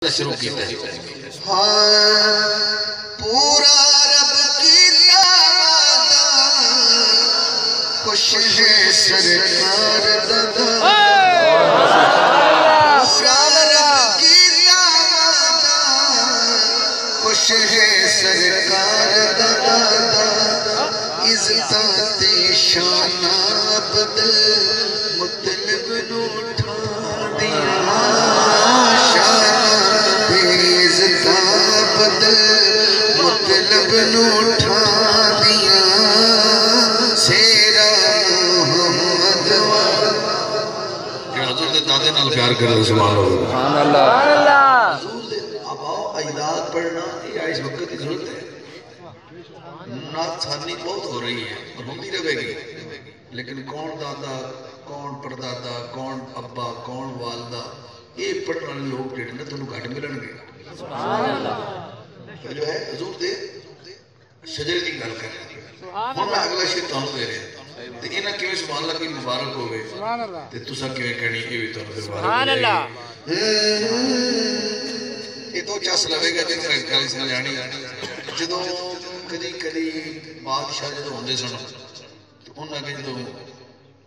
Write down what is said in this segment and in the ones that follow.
شروع کیتا ہے پورا رب کیتا وعدہ خوش ہے سرکار دادا پورا رب کیتا وعدہ خوش ہے سرکار دادا عزتات شان عبد مطلب نو اٹھا دیا مطلب نو اٹھا دیا سیرا محمد کہ حضور دے دادے نال پیار کرے سبحان اللہ حضور دے آباؤ اجداد پڑھنا یہ اس وقت کی ضرورت ہے نات سانی بہت ہو رہی ہے اور ہوتی رہے گی لیکن کون دادا کون پردادا کون ابا کون والدہ یہ پڑھنے والے لوگ جڑے نا تانوں گھٹ ملن گے سبحان اللہ جو ہے حضور دے شجرے کی گل کر رہے ہیں ہم میں اگلا شیئر تانوں دے رہے ہیں تو انہاں کیویں سبحان اللہ کی مبارک ہوئے تو تساں کیویں کہنی یہ بھی تانوں دے سبحان اللہ یہ تو چس لوے گا جن کا گل سمجھانی جدوں کدی کدی بادشاہ جدوں ہوندے سن تو انہاں کے جدوں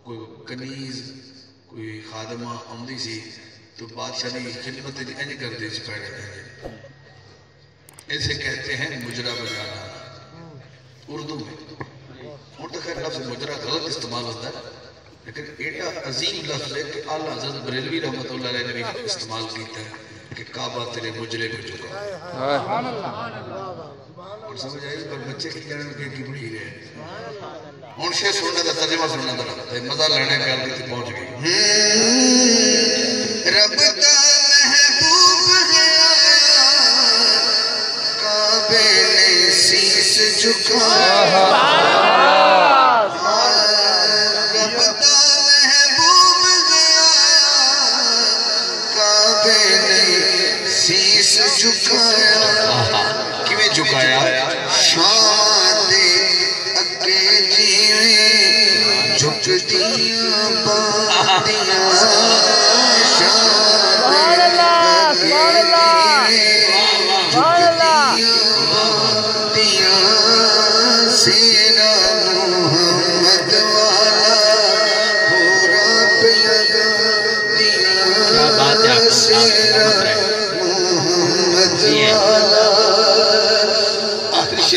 کوئی کنیز کوئی خادمہ آمدی سی تو بادشاہ کی خدمت انج کردے سی پہلے اسے کہتے ہیں مجرا بجانا اردو میں اور تو خیر لفظ مجرا غلط استعمال ہوتا ہے لیکن ایٹا عظیم لفظ ہے کہ اعلیٰ حضرت بریلوی رحمت اللہ علیہ نے بھی استعمال کیتا ہے کہ کعبہ تیرے مجرے پہ جھکا اور سمجھ آئی پر بچے کی جانے میں کی بڑی رہے ان سے سننے دا ترجمہ سننے دا مزہ لینے کے آلتی تھی پہنچ گئی رب کا محبوب گیا کعبے نے سیس جھکایا رب کا محبوب گیا کعبے نے سیس جھکایا کیویں جھکایا شان دے اگے جیویں جھکتیاں باندیاں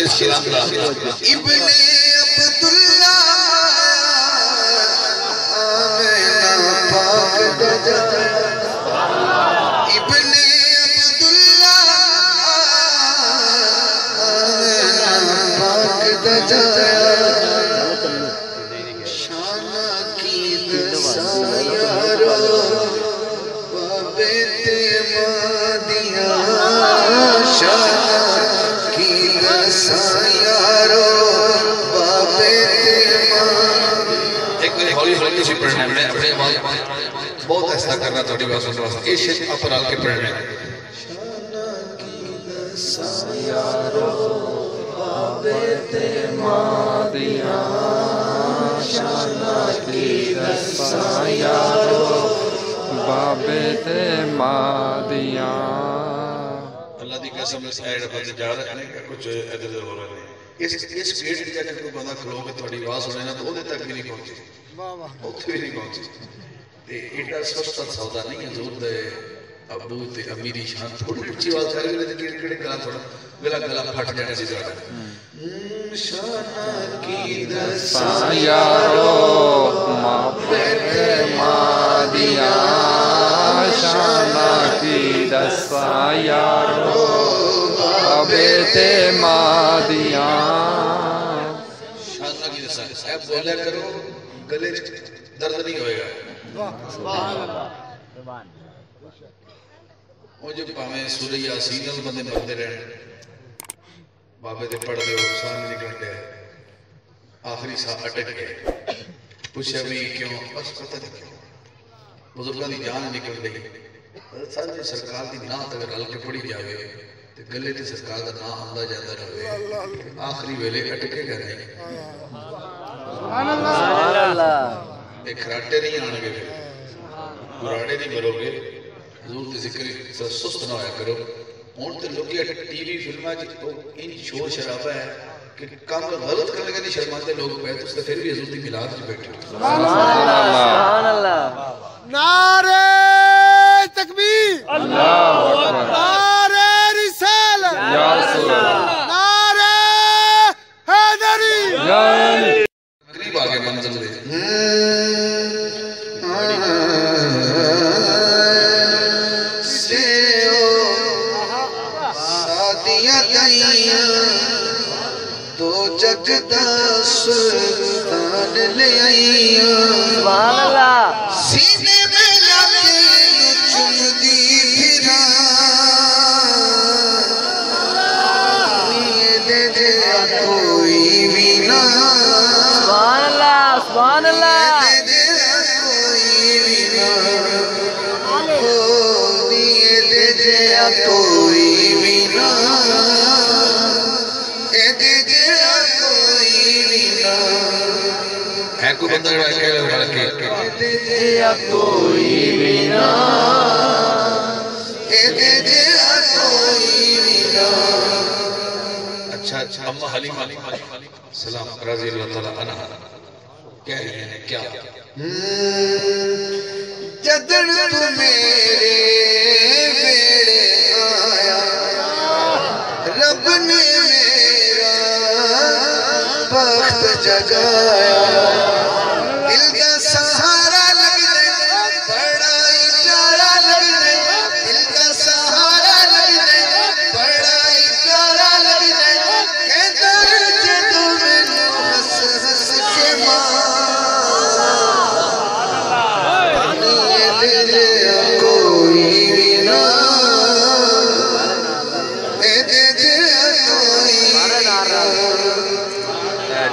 ابن عبداللہ آمینہ پاک دجایا ابن عبداللہ آمینہ پاک دجایا شانہ کی دسایارو بابے تے مادیاں شانہ کی دسایارو بابے تے مادیاں ایک ہولی ہولی سی پڑھنے میں اپنے آواز بہت ایسا کرنا تھوڑی بات سن رہا یہ شیخ اپر آل کے پڑھنے شانہ کی دسایارو بابے تے مادیاں شانہ کی دسایارو بابے تے مادیاں اللہ دی قسم اس ایڈ بندے جا رہے ہیں کہ کچھ ادھر ہو رہے ہیں اس گیٹ کی جا کے کوئی بندہ کھلو کے تھوڑی آواز سنے نا تو وہ تک بھی نہیں پہنچی اتنے بھی نہیں پہنچی ایڈا سستا سودا نہیں حضور دے ابو تے امیری شان تھوڑی اچھی آواز کر گئے لیکن کیڑے گلا تھوڑا گلا پھٹ جانے سے زیادہ شانہ کی دسایارو یارو بابے تے مادیاں شانہ کی دسایارو بابے تے مادیاں شانہ کی دسایارو صاحب بولیا کرو گلے درد نہیں ہوئے گا وہ جو پاہمیں سورہ یاسین بندے بندے رہنے بابے دے پڑھ دے اور سامنے نکل گئے آخری سا اٹک گئے پوچھا بھی کیوں بس پتہ نہیں کیوں بزرگاں دی جان نکل گئی سارے سرکار دی نات اگر ہل کے پڑھی جاوے تو گلے تے سرکار دا نام آندا جاتا رہے آخری ویلے اٹکے گا نہیں سبحان اللہ ایک کھراٹے نہیں آنے گے گراڑے نہیں مرو گے حضور کی ذکر سست نہ ہویا کرو ہوں تو لوگ ٹی وی فلمیں ان شور شرابہ ہے کہ کام غلط کرنے کا نہیں شرماتے لوگ پہ تو اس نے پھر بھی حضور کی میلاد میں بیٹھے سبحان اللہ نعرہ تکبیر اللہ اکبر نعرہ رسالت یا رسول اللہ نعرہ حیدری یا علی قریب آگے منزل دے دو جگ دا سلطان لے آئیاں سبحان اللہ سینے میں لاتے چم دی پھرا یہ دے دے کوئی بھی نہ سبحان اللہ سبحان اللہ دے دے کوئی بھی نہ یہ دے دے کوئی بھی نہ ہے کوئی بندہ جو ایسے کہہ رہے کوئی بھی نہ اچھا اما حلیمہ سلام رضی اللہ تعالیٰ عنہ کہہ رہے ہیں کیا جدن تو میرے بیڑے آیا رب نے میرا بخت جگایا دل کا سہارا لگ دے بڑا ہی پیارا لگ دے دل کا سہارا لگ دے بڑا ہی پیارا لگ دے کہتا ہے جدو میں ہنس ہنس کے ماں کوئی بھی نہ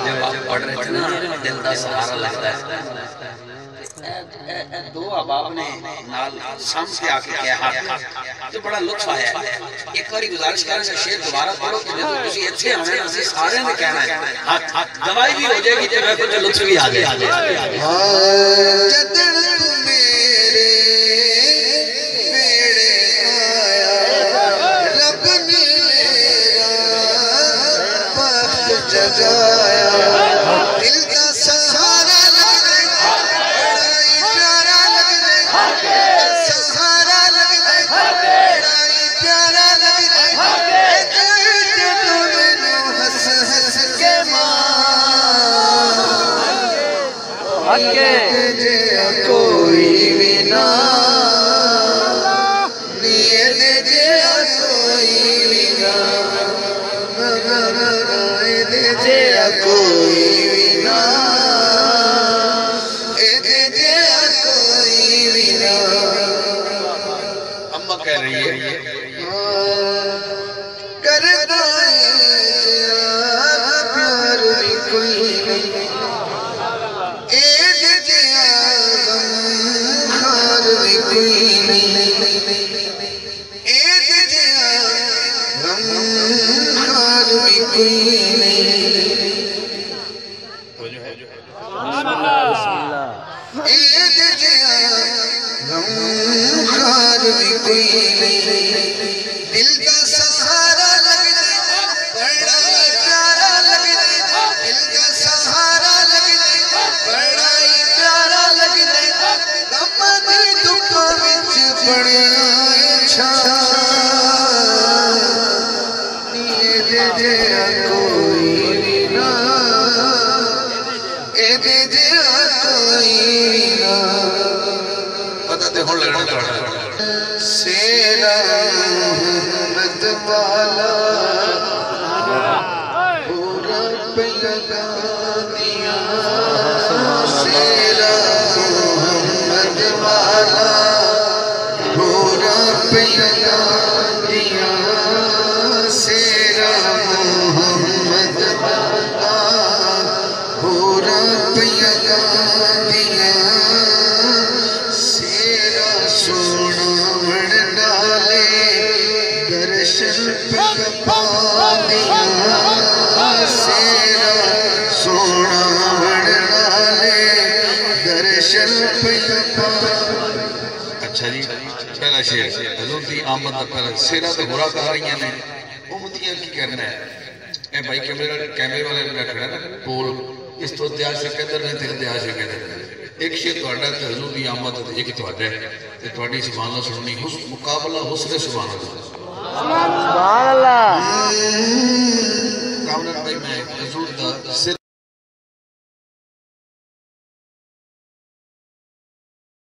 جب آپ پڑھ رہے تھے نا دل دا سہارا لگتا ہے دو احباب نے نال سام سے آ کے کہا جو بڑا لطف آیا ہے ایک باری گزارش کریں کہ شعر دوبارہ پڑھو کہ جب کسی اچھے ہمیں نسی سارے میں کہنا ہے دوائی بھی ہو جائے گی جب ایک جو لطف بھی آ جائے جدن تو میرے بیڑے آیا رب نے میرا بخت جگایا دل کا سہارا لگ دے بڑا ہی پیارا لگ دے سہارا لگ دے بڑا ہی پیارا لگ دے جدو میں ہنس ہنس کے ماں کوئی بھی نہ دیے دے دے کوئی بھی نہ دے دے کوئی بھی نہ دے دے کوئی بھی نہ اما کہہ رہی ہے کرتا ہے پیار بھی کوئی نہیں کوئی نہیں ایک جیا غم خار بھی کوئی نہیں ایک جیا غم خار بھی کوئی نہیں دل کا سہارا لگ دے بڑا ہی پیارا لگ دے دل کا سہارا لگ دے بڑا ہی پیارا لگ دے بڑیا دے دے کوئی بھی نہ دے دے کوئی بھی نہ پتہ تے ہون لگنا توڑا سیرا محمد والا پورا پیدا دیا سیرا محمد والا پورا پیدا دیا سیرا محمد والا پورا پیدا دیا سیرا سونا بڑ ڈالے درشن پہ پا دیا سیرا سونا بڑ ڈالے درشن پہ پا اچھا جی پہلا شیر حضور دی آمد دا پہلا سیرہ تو برا کر رہی ہیں امتیاں کی کرنا ہے اے بھائی کیمرے والے میں کھڑا نا پول اس تو اتحاد سے قدر نہیں تھے اتحاد سے قدر ایک شیر تو اڈا تے حضور دی آمد تے ایک تو اڈا ہے تے تواڈی سبحان اللہ سننی مقابلہ حسن سبحان اللہ سبحان اللہ کامران بھائی میں حضور دا سر